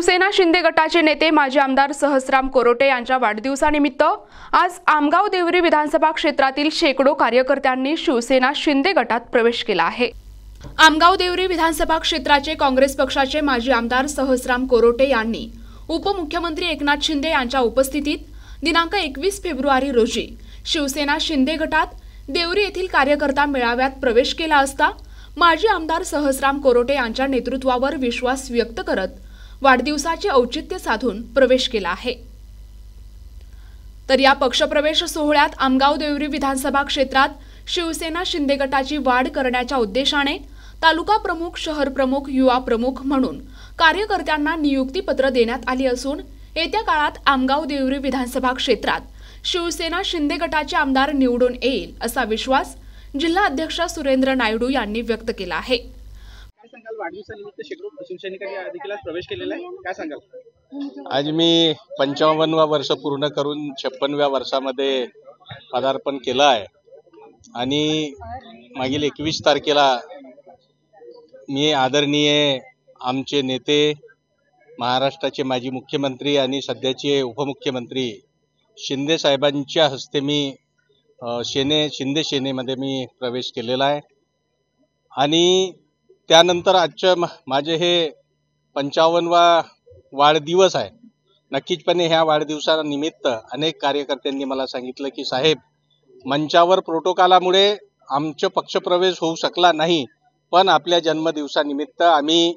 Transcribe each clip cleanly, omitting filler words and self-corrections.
शिवसेना शिंदे गटाचे नेते माजी आमदार सहस्राम कोरोटे यांच्या वाढदिवसानिमित्त आज आमगाव देवरी विधानसभा क्षेत्रातील शेकडो कार्यकर्त्यांनी शिवसेना शिंदे गटात प्रवेश केला आहे। आमगाव देवरी विधानसभा क्षेत्राचे काँग्रेस पक्षाचे माजी आमदार सहस्राम कोरोटे यांनी उपमुख्यमंत्री एकनाथ शिंदे यांच्या उपस्थितीत दिनांक 21 फेब्रुवारी रोजी शिवसेना शिंदे गटात देवरी येथील कार्यकर्ता मेळाव्यात प्रवेश केला असता माजी आमदार सहस्राम कोरोटे यांच्या नेतृत्वावर विश्वास व्यक्त करत वाढदिवसाचे औचित्य साधून प्रवेश केला आहे। तर या पक्षप्रवेश सोहळ्यात आमगाव देवरी विधानसभा क्षेत्रात शिवसेना शिंदे गटाची वाढ करण्याच्या उद्देशाने तालुका प्रमुख, शहर प्रमुख, युवा प्रमुख म्हणून कार्यकर्त्यांना नियुक्तीपत्र देण्यात आली असून येत्या काळात आमगाव देवरी विधानसभा क्षेत्रात शिवसेना शिंदे गटाचे आमदार निवडून येईल असा विश्वास जिल्हा अध्यक्ष सुरेंद्र नायडू यांनी व्यक्त केला आहे। काय सांगाल, वाढदिवसानिमित्त शेकडो शिवसैनिकांनी देखील प्रवेश केलेला आहे, काय सांगाल? आज मी 55वा वर्ष पूर्ण करून 56व्या वर्षामध्ये पदार्पण केलं आहे आणि मागील 21 तारखेला मी आदरणीय आमचे नेते, महाराष्ट्राचे माजी मुख्यमंत्री आणि सध्याचे उपमुख्यमंत्री शिंदे साहेबांच्या हस्ते मी शिंदे सेनेमध्ये मी प्रवेश केलेला आहे आणि त्यानंतर आजच्या माझे हे 55वा वाढदिवस आहे। नक्कीचपणे ह्या वाढदिवसानिमित्त अनेक कार्यकर्त्यांनी मला सांगितलं की साहेब, मंचावर प्रोटोकॉलामुळे आमचा पक्षप्रवेश होऊ शकला नाही, पण आपल्या जन्मदिवसानिमित्त आम्ही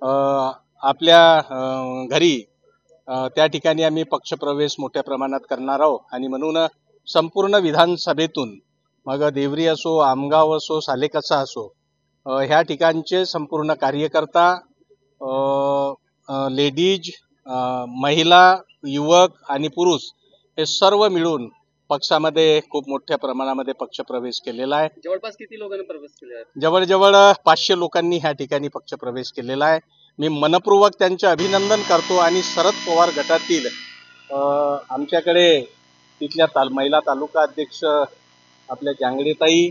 आपल्या घरी त्या ठिकाणी आम्ही पक्षप्रवेश मोठ्या प्रमाणात करणार आहोत आणि म्हणून संपूर्ण विधानसभेतून मग देवरी असो, आमगाव असो, सालेकसा असो, ह्या ठिकाणचे संपूर्ण कार्यकर्ता, लेडीज, महिला, युवक आणि पुरुष हे सर्व मिळून पक्षामध्ये खूप मोठ्या प्रमाणामध्ये पक्षप्रवेश केलेला आहे। जवळपास किती लोकांनी प्रवेश केला आहे? जवळजवळ 500 लोकांनी ह्या ठिकाणी पक्षप्रवेश केलेला आहे। मी मनपूर्वक त्यांचे अभिनंदन करतो आणि शरद पवार गटातील आमच्याकडे तिथल्या महिला तालुका अध्यक्ष आपल्या जांगडेताई,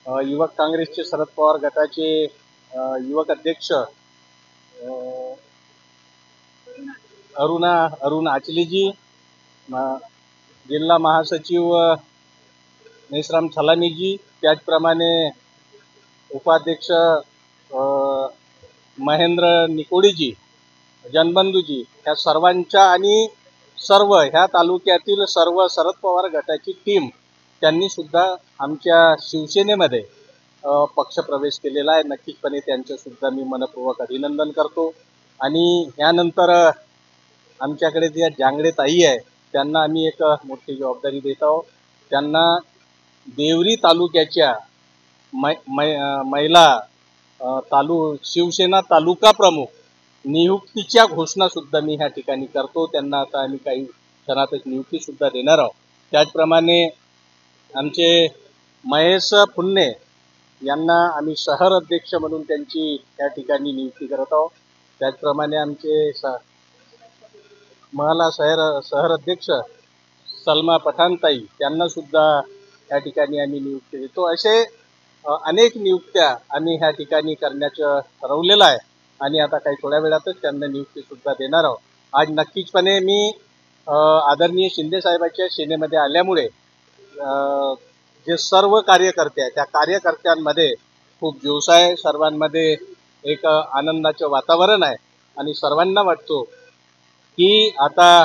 युवक काँग्रेसचे शरद पवार गटाचे युवक अध्यक्ष अरुण आचलेजी, जिल्हा महासचिव मेश्राम छलानीजी, त्याचप्रमाणे उपाध्यक्ष महेंद्र निकोडीजी, जनबंधूजी, ह्या सर्वांच्या आणि सर्व ह्या तालुक्यातील सर्व शरद पवार गटाची टीम त्यांनी सुद्धा आमच्या शिवसेनेमध्ये पक्षप्रवेश केलेला आहे। नक्कीचपणे त्यांचे सुद्धा मी मनपूर्वक अभिनंदन करतो आणि यानंतर आमच्याकडे ज्या जांगडे ताई आहे त्यांना आम्ही एक मोठी जबाबदारी देत आहोत। त्यांना देवरी तालुक्याच्या महिला शिवसेना तालुका प्रमुख नियुक्तीच्या घोषणा सुद्धा मी ह्या ठिकाणी करतो। त्यांना आता आम्ही काही क्षणातच नियुक्ती सुद्धा देणार आहोत। त्याचप्रमाणे आमचे महेश पुन्ने यांना आम्ही शहर अध्यक्ष म्हणून त्यांची या ठिकाणी नियुक्ती करत आहोत। त्याचप्रमाणे आमचे महिला शहर अध्यक्ष सलमा पठाणताई त्यांना सुद्धा या ठिकाणी आम्ही नियुक्ती देतो। असे अनेक नियुक्त्या आम्ही ह्या ठिकाणी करण्याचं ठरवलेलं आहे आणि आता काही थोड्या वेळातच त्यांना नियुक्ती सुद्धा देणार आहोत। आज नक्कीचपणे मी आदरणीय शिंदे साहेबांच्या सेनेमध्ये आल्यामुळे जे सर्व कार्यकर्ते आहेत त्या कार्यकर्त्यांमध्ये खूप जोश आहे, सर्वांमध्ये एक आनंदाचं वातावरण आहे आणि सर्वांना वाटतो की आता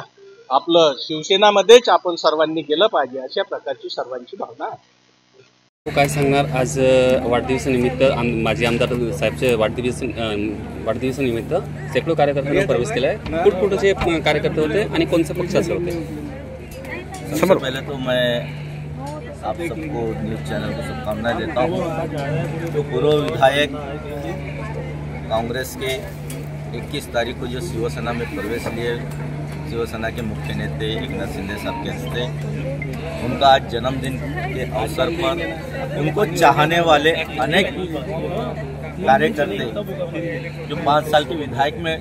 आपलं शिवसेनामध्येच आपण सर्वांनी गेलं पाहिजे, अशा प्रकारची सर्वांची भावना आहे। काय सांगणार, आज वाढदिवसानिमित्त माजी आमदार साहेबचे वाढदिवसानिमित्त शेकडो कार्यकर्त्यांनी प्रवेश केला आहे। कुठकुठचे कार्यकर्ते होते आणि कोणत्या पक्षाचे होते? सबसे पहले तो मैं आप सबको न्यूज़ चैनल को शुभकामनाएं देता हूँ। जो पूर्व विधायक कांग्रेस के 21 तारीख को जो शिवसेना में प्रवेश लिए, शिवसेना के मुख्य नेते एकनाथ शिंदे साहब के हस्ते, उनका आज जन्मदिन के अवसर पर उनको चाहने वाले अनेक कार्यकर्ते जो 5 साल के विधायक में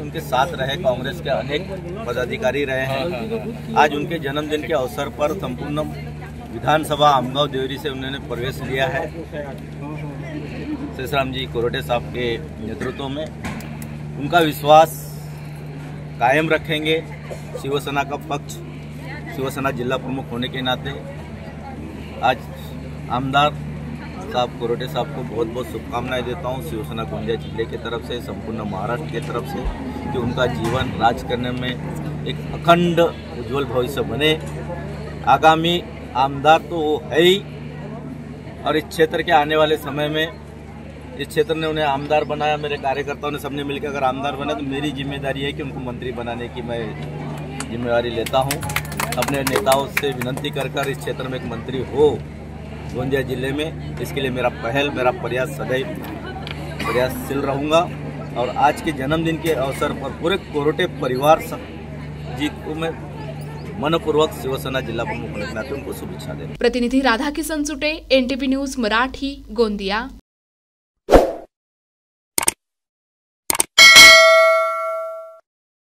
उनके साथ रहे, कांग्रेस के अनेक पदाधिकारी रहे हैं, आज उनके जन्मदिन के अवसर पर संपूर्ण विधानसभा आमगाव देवरी से उन्होंने प्रवेश लिया है। सहस्राम जी कोरोटे साहब के नेतृत्व में उनका विश्वास कायम रखेंगे। शिवसेना का पक्ष, शिवसेना जिला प्रमुख होने के नाते आज आमदार साहब कोरोटे साहब को बहुत बहुत शुभकामनाएं देता हूं, शिवसेना गोंदिया जिले की तरफ से, संपूर्ण महाराष्ट्र की तरफ से, कि उनका जीवन राज करने में एक अखंड उज्जवल भविष्य बने। आगामी आमदार तो वो है ही, और इस क्षेत्र के आने वाले समय में इस क्षेत्र ने उन्हें आमदार बनाया, मेरे कार्यकर्ताओं ने सबने मिलकर अगर आमदार बना तो मेरी जिम्मेदारी है कि उनको मंत्री बनाने की मैं जिम्मेवारी लेता हूं। अपने नेताओं से विनंती कर इस क्षेत्र में एक मंत्री हो गोंदिया जिले में, इसके लिए मेरा प्रयास सदैव प्रयासशील रहूँगा। और आज के जन्मदिन के अवसर पर पूरे कोरोटे परिवार जी को मैं मनपूर्वक शिवसेना जिला प्रमुख होने के नाते उनको शुभेच्छा देता हूं। प्रतिनिधी राधाकिशन सुटे, NTV न्यूज मराठी, गोंदिया।